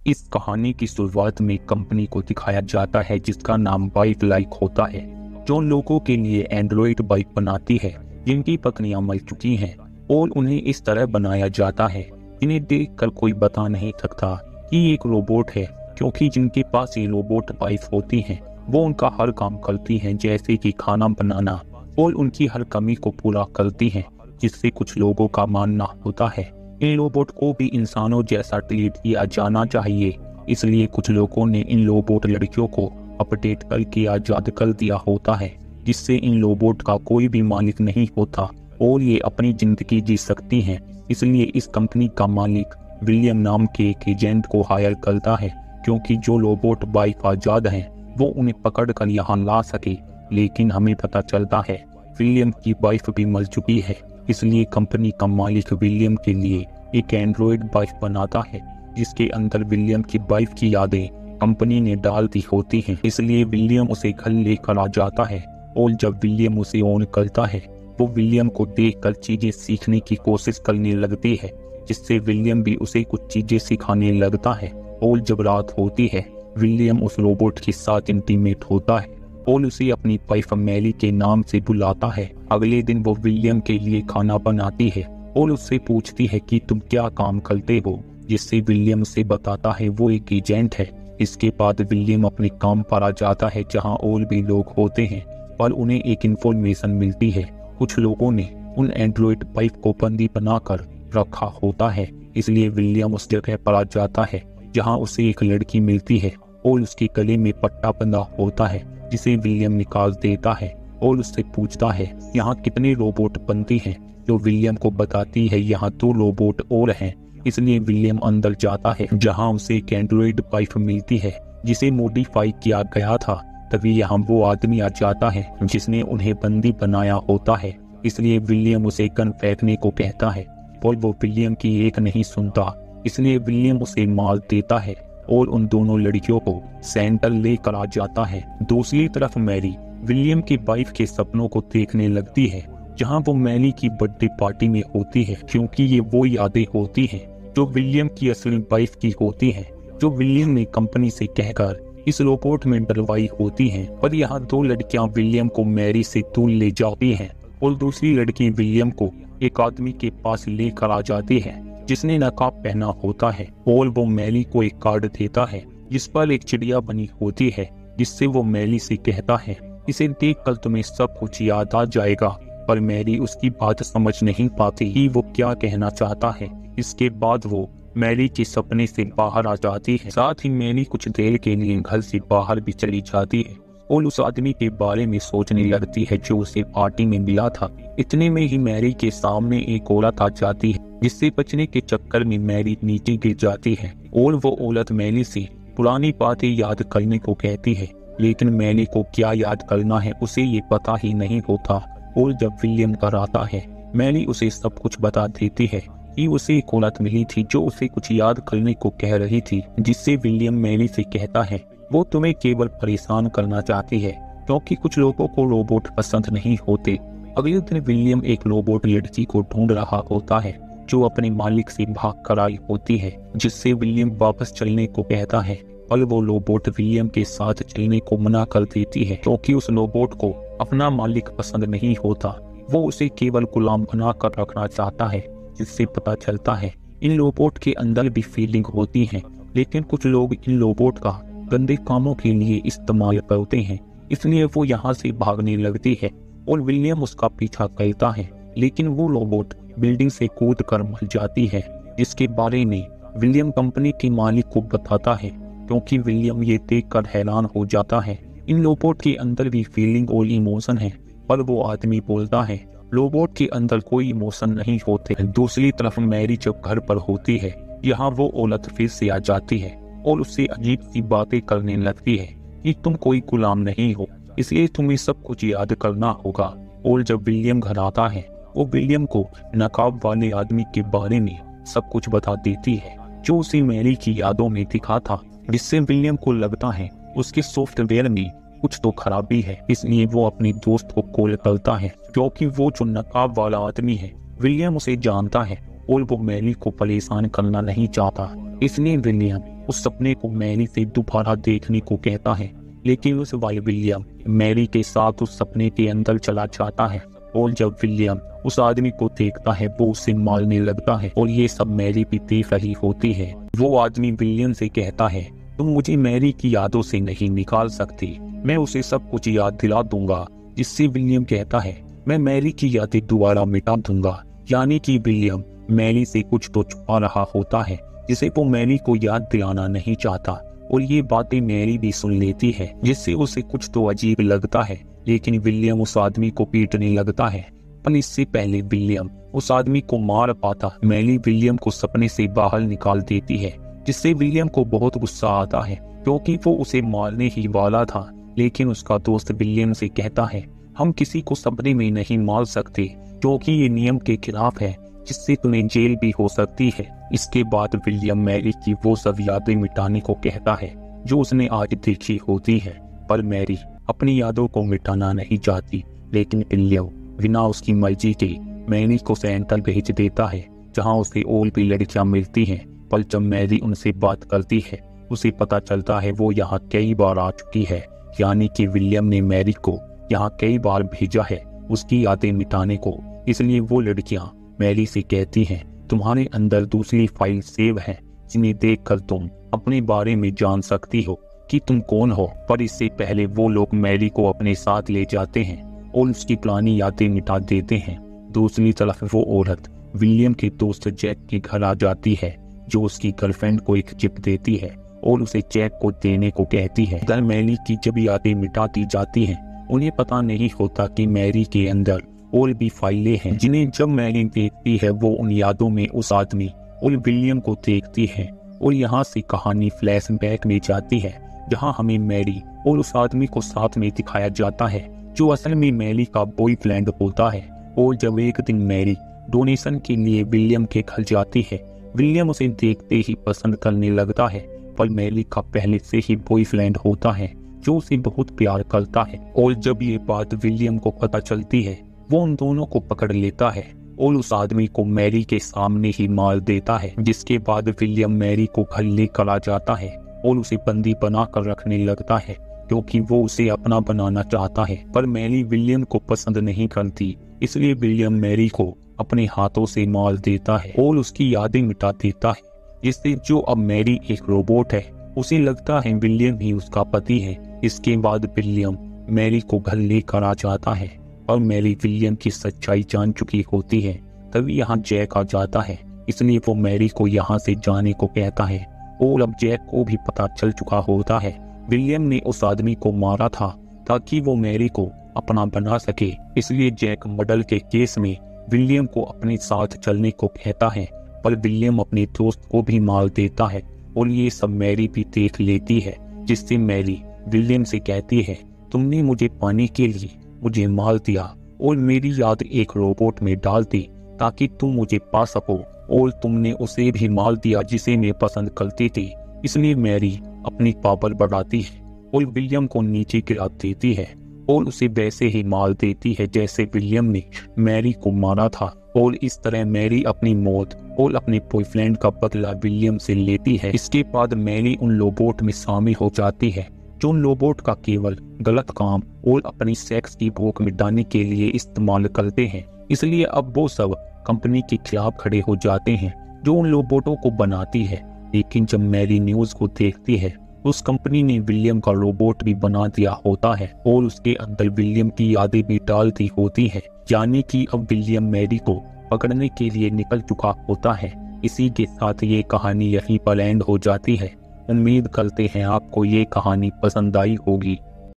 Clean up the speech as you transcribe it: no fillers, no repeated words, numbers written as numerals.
इस कहानी की शुरुआत में कंपनी को दिखाया जाता है जिसका नाम वाइफ लाइक होता है, जो लोगों के लिए एंड्रॉइड बाइक बनाती है जिनकी पत्नियां मर चुकी हैं, और उन्हें इस तरह बनाया जाता है जिन्हें देखकर कोई बता नहीं सकता कि एक रोबोट है, क्योंकि जिनके पास ये रोबोट वाइफ होती हैं वो उनका हर काम करती हैं, जैसे कि खाना बनाना, और उनकी हर कमी को पूरा करती हैं, जिससे कुछ लोगों का मानना होता है इन रोबोट को भी इंसानों जैसा ट्रीट किया जाना चाहिए। इसलिए कुछ लोगों ने इन रोबोट लड़कियों को अपडेट करके आजाद कर दिया होता है, जिससे इन रोबोट का कोई भी मालिक नहीं होता और ये अपनी जिंदगी जी सकती हैं। इसलिए इस कंपनी का मालिक विलियम नाम के एक एजेंट को हायर करता है, क्योंकि जो रोबोट वाइफ आजाद हैं वो उन्हें पकड़ कर यहाँ ला सके। लेकिन हमें पता चलता है विलियम की वाइफ भी मर चुकी है, इसलिए कंपनी का मालिक विलियम के लिए एक एंड्रॉइड वाइफ बनाता है, जिसके अंदर विलियम की वाइफ की यादें कंपनी ने डाल दी होती हैं। इसलिए विलियम उसे घर लेकर आ जाता है, और जब विलियम उसे ऑन करता है वो विलियम को देखकर चीजें सीखने की कोशिश करने लगती है, जिससे विलियम भी उसे कुछ चीजें सिखाने लगता है। और जब रात होती है विलियम उस रोबोट के साथ इंटीमेट होता है और उसे अपनी वाइफ मैरी के नाम से बुलाता है। अगले दिन वो विलियम के लिए खाना बनाती है और उससे पूछती है कि तुम क्या काम करते हो, जिससे विलियम उसे बताता है वो एक एजेंट है। इसके बाद विलियम अपने काम पर आ जाता है जहां और भी लोग होते हैं, पर उन्हें एक इन्फॉर्मेशन मिलती है। कुछ लोगों ने उन एंड्रॉइड वाइफ को बंदी बनाकर रखा होता है, इसलिए विलियम उस जगह पर आ जाता है जहाँ उसे एक लड़की मिलती है और उसके गले में पट्टा बंधा होता है, जिसे विलियम निकाल देता है और उससे पूछता है यहाँ कितने रोबोट बनती हैं, जो विलियम को बताती है यहाँ 2 रोबोट और हैं। इसलिए विलियम अंदर जाता है जहाँ उसे एक एंड्रॉइड वाइफ मिलती है जिसे मॉडिफाई किया गया था। तभी यहाँ वो आदमी आ जाता है जिसने उन्हें बंदी बनाया होता है, इसलिए विलियम उसे गन फेंकने को कहता है, और वो विलियम की एक नहीं सुनता। इसलिए विलियम उसे मार देता है और उन दोनों लड़कियों को सेंटर लेकर आ जाता है। दूसरी तरफ मैरी विलियम की वाइफ के सपनों को देखने लगती है, जहां वो मैरी की बर्थडे पार्टी में होती है, क्योंकि ये वो यादें होती हैं जो विलियम की असली वाइफ की होती हैं, जो विलियम ने कंपनी से कहकर इस रोबोट में डलवाई होती हैं। पर यहाँ 2 लड़कियां विलियम को मैरी से दूर ले जाती हैं और दूसरी लड़की विलियम को एक आदमी के पास लेकर आ जाती है जिसने नकाब पहना होता है, और वो मैरी को एक कार्ड देता है जिस पर एक चिड़िया बनी होती है, जिससे वो मैरी से कहता है इसे देखकर तुम्हें सब कुछ याद आ जाएगा। पर मैरी उसकी बात समझ नहीं पाती कि वो क्या कहना चाहता है। इसके बाद वो मैरी के सपने से बाहर आ जाती है। साथ ही मैरी कुछ देर के लिए घर से बाहर भी चली जाती है और उस आदमी के बारे में सोचने लगती है जो उसे पार्टी में मिला था। इतने में ही मैरी के सामने एक औरत आ जाती है, जिससे बचने के चक्कर में मैरी नीचे गिर जाती है और वो औरत मैरी से पुरानी बातें याद करने को कहती है, लेकिन मैरी को क्या याद करना है उसे ये पता ही नहीं होता। और जब विलियम घर आता है मैरी उसे सब कुछ बता देती है कि उसे एक औरत मिली थी जो उसे कुछ याद करने को कह रही थी, जिससे विलियम मैरी से कहता है वो तुम्हें केवल परेशान करना चाहती है, क्योंकि कुछ लोगों को रोबोट पसंद नहीं होते। अगले दिन विलियम एक रोबोट लड़की को ढूंढ रहा होता है जो अपने मालिक से भाग कर आई होती है, जिससे विलियम वापस चलने को कहता है, पर वो रोबोट विलियम के साथ चलने को मना कर देती है, क्योंकि उस रोबोट को अपना मालिक पसंद नहीं होता। वो उसे केवल गुलाम बना कर रखना चाहता है। जिससे पता चलता है इन रोबोट के अंदर भी फीलिंग होती है, लेकिन कुछ लोग इन रोबोट का गंदे कामों के लिए इस्तेमाल करते हैं। इसलिए वो यहाँ से भागने लगती है और विलियम उसका पीछा करता है, लेकिन वो रोबोट बिल्डिंग से कूद कर मर जाती है, जिसके बारे में विलियम कंपनी के मालिक को बताता है, क्योंकि विलियम ये देखकर हैरान हो जाता है इन रोबोट के अंदर भी फीलिंग और इमोशन है। पर वो आदमी बोलता है रोबोट के अंदर कोई इमोशन नहीं होते। दूसरी तरफ मैरी जब घर पर होती है यहाँ वो औरत फिर से आ जाती है और उससे अजीब सी बातें करने लगती है कि तुम कोई गुलाम नहीं हो, इसलिए तुम्हें सब कुछ याद करना होगा। और जब विलियम घर आता है वो विलियम को नकाब वाले आदमी के बारे में सब कुछ बता देती है जो उसे मैरी की यादों में दिखा था, जिससे विलियम को लगता है उसके सॉफ्टवेयर में कुछ तो खराबी है। इसलिए वो अपने दोस्त को कॉल करता है, क्योंकि वो जो नकाब वाला आदमी है विलियम उसे जानता है और वो मैरी को परेशान करना नहीं चाहता। इसलिए विलियम उस सपने को मैरी से दोबारा देखने को कहता है, लेकिन उस वाले विलियम मैरी के साथ उस सपने के अंदर चला जाता है और जब विलियम उस आदमी को देखता है वो उसे मारने लगता है और ये सब मैरी भी देख रही होती है। वो आदमी विलियम से कहता है, तुम मुझे मैरी की यादों से नहीं निकाल सकती, मैं उसे सब कुछ याद दिला दूंगा। जिससे विलियम कहता है, मैं मैरी की यादें दोबारा मिटा दूंगा। यानी कि विलियम मैरी से कुछ तो छुपा रहा होता है जिसे वो मैरी को याद दिलाना नहीं चाहता और ये बातें मैरी भी सुन लेती है, जिससे उसे कुछ तो अजीब लगता है। लेकिन विलियम उस आदमी को पीटने लगता है, पर इससे पहले विलियम उस आदमी को मार पाता मैरी विलियम को सपने से बाहर निकाल देती है, जिससे विलियम को बहुत गुस्सा आता है क्योंकि वो उसे मारने ही वाला था। लेकिन उसका दोस्त विलियम से कहता है, हम किसी को सपने में नहीं मार सकते क्योंकि ये नियम के खिलाफ है, जिससे तुम्हें जेल भी हो सकती है। इसके बाद विलियम मैरी की वो सब यादें मिटाने को कहता है जो उसने आज देखी होती है, पर मैरी अपनी यादों को मिटाना नहीं चाहती। लेकिन विलियम बिना उसकी मर्जी के मैरी को सेंटर भेज देता है जहां उसे और भी लड़कियां मिलती हैं। पर जब मैरी उनसे बात करती है उसे पता चलता है वो यहाँ कई बार आ चुकी है, यानी कि विलियम ने मैरी को यहाँ कई बार भेजा है उसकी यादें मिटाने को। इसलिए वो लड़कियां मैरी से कहती हैं, तुम्हारे अंदर दूसरी फाइल सेव है जिन्हें देखकर तुम अपने बारे में जान सकती हो कि तुम कौन हो। पर इससे पहले वो लोग मैरी को अपने साथ ले जाते हैं और उसकी पुरानी यादें मिटा देते हैं। दूसरी तरफ वो औरत विलियम के दोस्त जैक के घर आ जाती है जो उसकी गर्लफ्रेंड को एक चिप देती है और उसे जैक को देने को कहती है। अगर मैरी की जब यादें मिटा दी जाती हैं उन्हें पता नहीं होता कि मैरी के अंदर और भी फाइलें हैं जिन्हें जब मैरी देखती है वो उन यादों में उस आदमी और विलियम को देखती है। और यहाँ से कहानी फ्लैशबैक में जाती है जहाँ हमें मैरी और उस आदमी को साथ में दिखाया जाता है जो असल में मैरी का बॉयफ्रेंड होता है। और जब एक दिन मैरी डोनेशन के लिए विलियम के घर जाती है, विलियम उसे देखते ही पसंद करने लगता है, पर मैरी का पहले से ही बॉयफ्रेंड होता है जो उसे बहुत प्यार करता है। और जब ये बात विलियम को पता चलती है वो उन दोनों को पकड़ लेता है और उस आदमी को मैरी के सामने ही मार देता है। जिसके बाद विलियम मैरी को घर लेकर आ जाता है और उसे बंदी बना कर रखने लगता है क्योंकि वो उसे अपना बनाना चाहता है। पर मैरी विलियम को पसंद नहीं करती, इसलिए विलियम मैरी को अपने हाथों से मार देता है और उसकी यादें मिटा देता है, जिससे जो अब मैरी एक रोबोट है उसे लगता है विलियम ही उसका पति है। इसके बाद विलियम मैरी को घर लेकर आ जाता है और मैरी विलियम की सच्चाई जान चुकी होती है। तभी यहाँ जैक आ जाता है, इसलिए वो मैरी को यहाँ से जाने को कहता है। और अब जैक को भी पता चल चुका होता है विलियम ने उस आदमी को मारा था ताकि वो मैरी को अपना बना सके। इसलिए जैक मर्डर के केस में विलियम को अपने साथ चलने को कहता है, पर विलियम अपने दोस्त को भी मार देता है और ये सब मैरी भी देख लेती है। जिससे मैरी विलियम से कहती है, तुमने मुझे पाने के लिए मुझे मार दिया और मेरी याद एक रोबोट में डाल दी ताकि तुम मुझे पा सको, और तुमने उसे भी मार दिया जिसे मैं पसंद करती थी। इसलिए मैरी अपनी पावर बढ़ाती है और विलियम को नीचे गिरा देती है और उसे वैसे ही मार देती है जैसे विलियम ने मैरी को मारा था। और इस तरह मैरी अपनी मौत और अपने बॉयफ्रेंड का बदला विलियम से लेती है। इसके बाद मैरी उन रोबोट में शामिल हो जाती है जो उन रोबोट का केवल गलत काम और अपनी सेक्स की भूख मिटाने के लिए इस्तेमाल करते हैं। इसलिए अब वो सब कंपनी के खिलाफ खड़े हो जाते हैं जो उन रोबोटों को बनाती है। लेकिन जब मैरी न्यूज को देखती है उस कंपनी ने विलियम का रोबोट भी बना दिया होता है और उसके अंदर विलियम की यादें भी डाल दी होती है, यानी कि अब विलियम मैरी को पकड़ने के लिए निकल चुका होता है। इसी के साथ ये कहानी यहीं पर एंड हो जाती है। उम्मीद करते हैं आपको ये कहानी पसंद आई होगी।